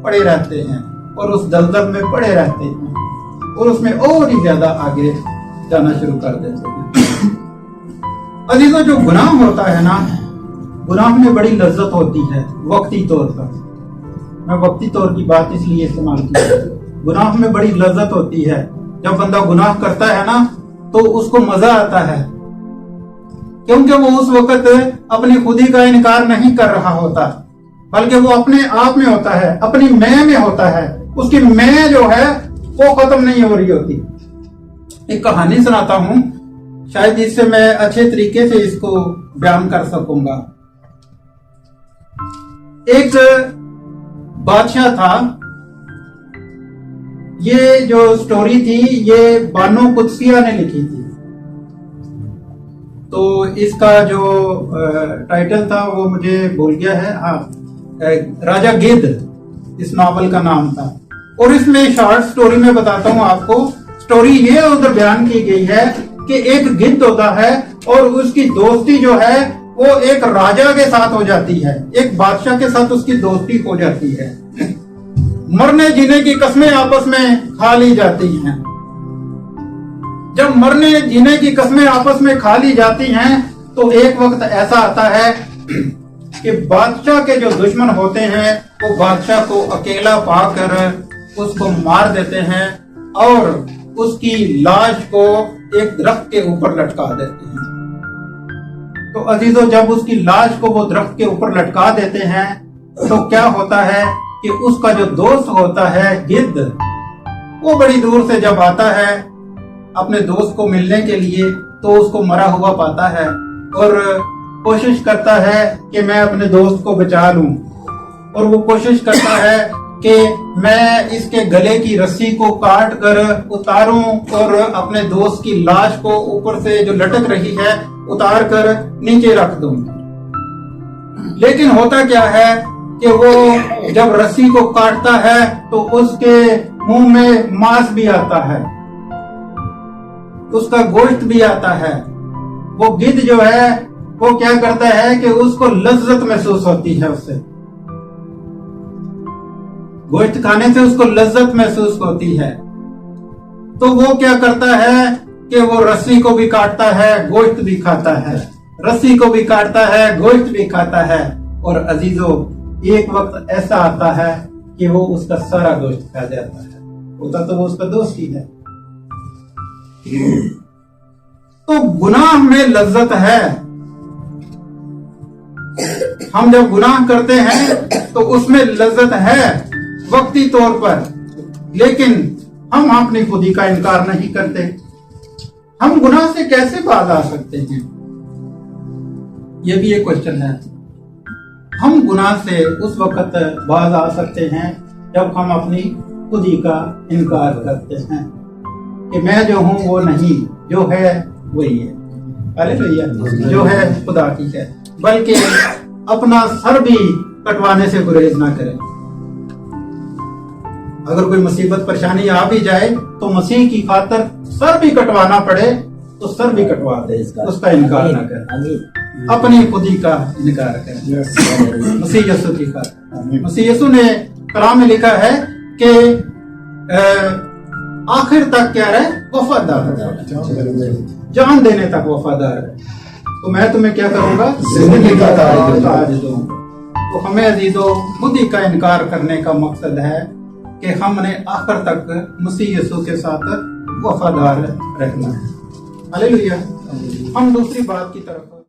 पड़े रहते हैं और उस दलदल में पड़े रहते हैं और उसमें और ही ज्यादा आगे जाना शुरू कर देते हैं। अजीजों, जो गुनाह होता है ना, गुनाह में बड़ी लज्जत होती है वक्ती तौर पर। मैं वक्ती तौर की बात इसलिए इस्तेमाल की है, गुनाह में बड़ी लज्जत होती है। जब बंदा गुनाह करता है ना तो उसको मजा आता है, क्योंकि वो उस वक्त अपनी खुदी का इनकार नहीं कर रहा होता, बल्कि वो अपने आप में होता है, अपनी मैं में होता है। उसकी मैं जो है वो खत्म नहीं हो रही होती। एक कहानी सुनाता हूं, शायद इससे मैं अच्छे तरीके से इसको बयान कर सकूंगा। एक बादशाह था। ये जो स्टोरी थी ये बानो कुदसिया ने लिखी थी। तो इसका जो टाइटल था वो मुझे भूल गया है। हाँ, राजा गिद्ध इस नॉवल का नाम था। और इसमें शॉर्ट स्टोरी में बताता हूँ आपको। स्टोरी ये उधर बयान की गई है कि एक गिद्ध होता है और उसकी दोस्ती जो है वो एक राजा के साथ हो जाती है, एक बादशाह के साथ उसकी दोस्ती हो जाती है। मरने जीने की कस्में आपस में खा ली जाती हैं। जब मरने जीने की कस्में आपस में खा ली जाती हैं तो एक वक्त ऐसा आता है कि बादशाह के जो दुश्मन होते हैं वो बादशाह को अकेला पाकर उसको मार देते हैं और उसकी लाश को एक दरख्त के ऊपर लटका देते हैं। तो अजीजों, जब उसकी लाश को वो दरख्त के ऊपर लटका देते हैं तो क्या होता है कि उसका जो दोस्त होता है गिद्ध, वो बड़ी दूर से जब आता है अपने दोस्त को मिलने के लिए तो उसको मरा हुआ पाता है और कोशिश करता है कि मैं अपने दोस्त को बचा लूं। और वो कोशिश करता है कि मैं इसके गले की रस्सी को काट कर उतारूं और अपने दोस्त की लाश को ऊपर से जो लटक रही है उतार कर नीचे रख दूं। लेकिन होता क्या है कि वो जब रस्सी को काटता है तो उसके मुंह में मांस भी आता है, उसका गोश्त भी आता है। वो गिद्ध जो है वो क्या करता है कि उसको लज्जत महसूस होती है, उससे गोश्त खाने से उसको लज्जत महसूस होती है। तो वो क्या करता है कि वो रस्सी को भी काटता है, गोश्त भी खाता है, रस्सी को भी काटता है, गोश्त भी खाता है। और अजीजों, एक वक्त ऐसा आता है कि वो उसका सारा गोश्त खा जाता है। होता तो वो उसका दोस्त ही है। तो गुनाह में लज्जत है। हम जब गुनाह करते हैं तो उसमें लज्जत है वक्ती तौर पर, लेकिन हम अपनी खुदी का इनकार नहीं करते। हम गुनाह से कैसे बाज आ सकते हैं, यह भी एक क्वेश्चन है। हम गुनाह से उस वक्त बाज आ सकते हैं जब हम अपनी खुदी का इनकार करते हैं कि मैं जो हूं वो नहीं, जो है वही है। हालेलुया, जो है खुदा की है। बल्कि अपना सर भी कटवाने से गुरेज ना करें। अगर कोई मुसीबत परेशानी आ भी जाए तो मसीह की खातर सर भी कटवाना पड़े तो सर भी कटवा दे, उसका इनकार ना करें, अपनी खुदी का इनकार करें मसीह यीशु की खातर। मसीह यीशु ने कलाम में लिखा है कि आखिर तक क्या रहे, वफादार, जान देने तक वफादार है। तो मैं तुम्हें क्या करूंगा, जिंदगी का ताज दूंगा। तो हमें अजीजों खुदी का इनकार करने का मकसद है कि हमने आखिर तक मसीह यीशु के साथ वफादार रहना है। हालेलुया। हम दूसरी बात की तरफ